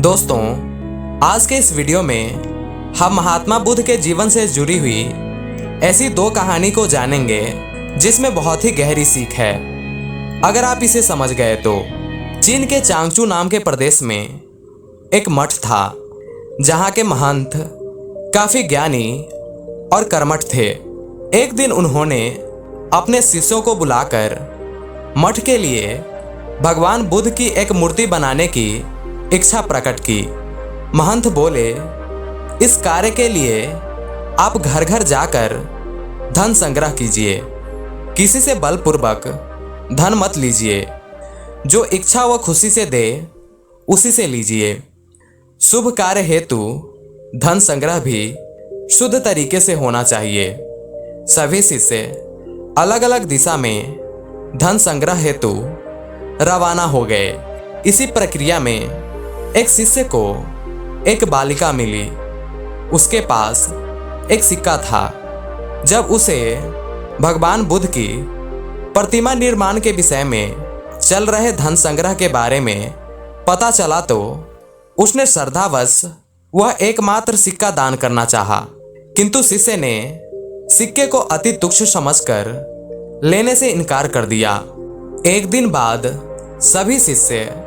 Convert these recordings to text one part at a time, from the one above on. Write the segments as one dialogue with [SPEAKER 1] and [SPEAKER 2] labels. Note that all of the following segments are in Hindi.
[SPEAKER 1] दोस्तों, आज के इस वीडियो में हम महात्मा बुद्ध के जीवन से जुड़ी हुई ऐसी दो कहानी को जानेंगे जिसमें बहुत ही गहरी सीख है। अगर आप इसे समझ गए तो चीन के चांगचू नाम के प्रदेश में एक मठ था जहाँ के महंत काफी ज्ञानी और कर्मठ थे। एक दिन उन्होंने अपने शिष्यों को बुलाकर मठ के लिए भगवान बुद्ध की एक मूर्ति बनाने की इच्छा प्रकट की। महंत बोले, इस कार्य के लिए आप घर घर जाकर धन संग्रह कीजिए, किसी से बलपूर्वक धन मत लीजिए, जो इच्छा व खुशी से दे उसी से लीजिए। शुभ कार्य हेतु धन संग्रह भी शुद्ध तरीके से होना चाहिए। सभी शिष्य अलग अलग दिशा में धन संग्रह हेतु रवाना हो गए। इसी प्रक्रिया में एक शिष्य को एक बालिका मिली। उसके पास एक सिक्का था। जब उसे भगवान बुद्ध की प्रतिमा निर्माण के विषय में चल रहे धन संग्रह के बारे में पता चला तो उसने श्रद्धावश वह एकमात्र सिक्का दान करना चाहा, किंतु शिष्य ने सिक्के को अति तुच्छ समझकर लेने से इनकार कर दिया। एक दिन बाद सभी शिष्य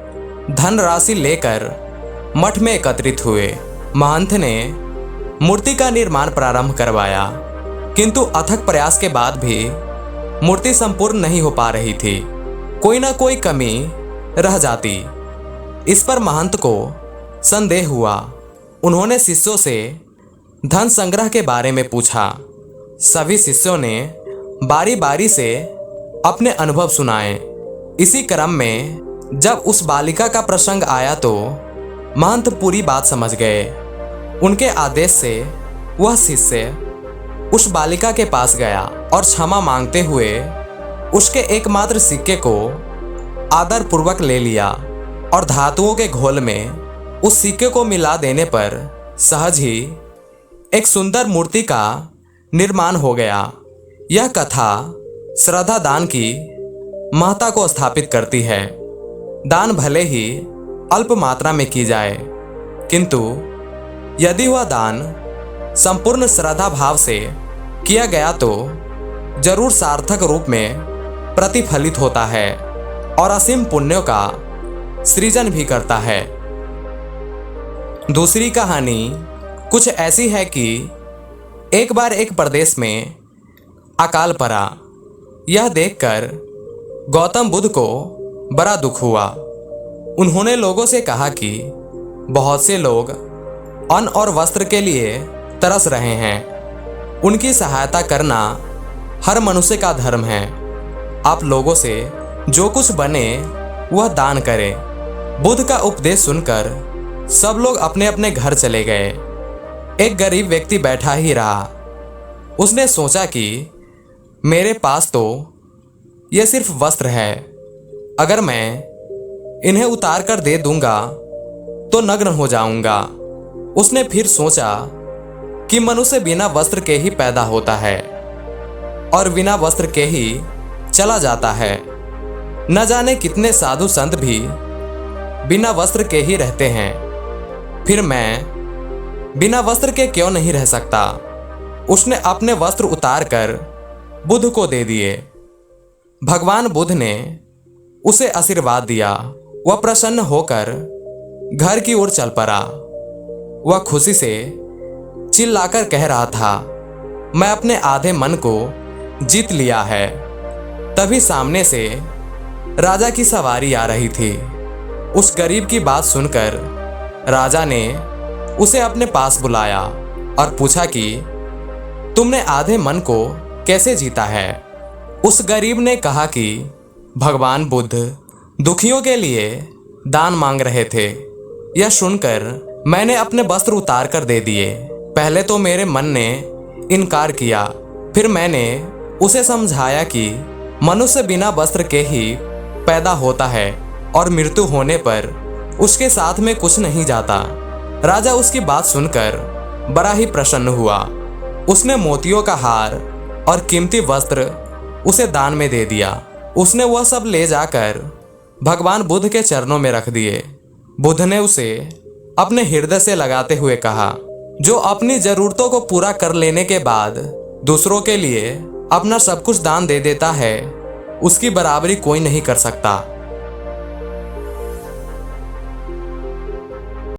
[SPEAKER 1] धनराशि लेकर मठ में एकत्रित हुए। महंत ने मूर्ति का निर्माण प्रारंभ करवाया, किंतु अथक प्रयास के बाद भी मूर्ति संपूर्ण नहीं हो पा रही थी। कोई ना कोई कमी रह जाती। इस पर महंत को संदेह हुआ। उन्होंने शिष्यों से धन संग्रह के बारे में पूछा। सभी शिष्यों ने बारी बारी से अपने अनुभव सुनाए। इसी क्रम में जब उस बालिका का प्रसंग आया तो महंत पूरी बात समझ गए। उनके आदेश से वह शिष्य उस बालिका के पास गया और क्षमा मांगते हुए उसके एकमात्र सिक्के को आदर पूर्वक ले लिया और धातुओं के घोल में उस सिक्के को मिला देने पर सहज ही एक सुंदर मूर्ति का निर्माण हो गया। यह कथा श्रद्धा दान की महत्ता को स्थापित करती है। दान भले ही अल्प मात्रा में की जाए, किंतु यदि वह दान संपूर्ण श्रद्धा भाव से किया गया तो जरूर सार्थक रूप में प्रतिफलित होता है और असीम पुण्यों का सृजन भी करता है। दूसरी कहानी कुछ ऐसी है कि एक बार एक प्रदेश में अकाल पड़ा। यह देखकर गौतम बुद्ध को बड़ा दुख हुआ। उन्होंने लोगों से कहा कि बहुत से लोग अन्न और वस्त्र के लिए तरस रहे हैं। उनकी सहायता करना हर मनुष्य का धर्म है। आप लोगों से जो कुछ बने वह दान करें। बुद्ध का उपदेश सुनकर सब लोग अपने अपने घर चले गए। एक गरीब व्यक्ति बैठा ही रहा। उसने सोचा कि मेरे पास तो यह सिर्फ वस्त्र है, अगर मैं इन्हें उतार कर दे दूंगा तो नग्न हो जाऊंगा। उसने फिर सोचा कि मनुष्य बिना वस्त्र के ही पैदा होता है और बिना वस्त्र के ही चला जाता है। न जाने कितने साधु संत भी बिना वस्त्र के ही रहते हैं, फिर मैं बिना वस्त्र के क्यों नहीं रह सकता। उसने अपने वस्त्र उतार कर बुद्ध को दे दिए। भगवान बुद्ध ने उसे आशीर्वाद दिया। वह प्रसन्न होकर घर की ओर चल पड़ा। वह खुशी से चिल्लाकर कह रहा था, मैं अपने आधे मन को जीत लिया है। तभी सामने से राजा की सवारी आ रही थी। उस गरीब की बात सुनकर राजा ने उसे अपने पास बुलाया और पूछा कि तुमने आधे मन को कैसे जीता है। उस गरीब ने कहा कि भगवान बुद्ध दुखियों के लिए दान मांग रहे थे। यह सुनकर मैंने अपने वस्त्र उतार कर दे दिए। पहले तो मेरे मन ने इनकार किया, फिर मैंने उसे समझाया कि मनुष्य बिना वस्त्र के ही पैदा होता है और मृत्यु होने पर उसके साथ में कुछ नहीं जाता। राजा उसकी बात सुनकर बड़ा ही प्रसन्न हुआ। उसने मोतियों का हार और कीमती वस्त्र उसे दान में दे दिया। उसने वह सब ले जाकर भगवान बुद्ध के चरणों में रख दिए। बुद्ध ने उसे अपने हृदय से लगाते हुए कहा, जो अपनी जरूरतों को पूरा कर लेने के बाद दूसरों के लिए अपना सब कुछ दान दे देता है, उसकी बराबरी कोई नहीं कर सकता।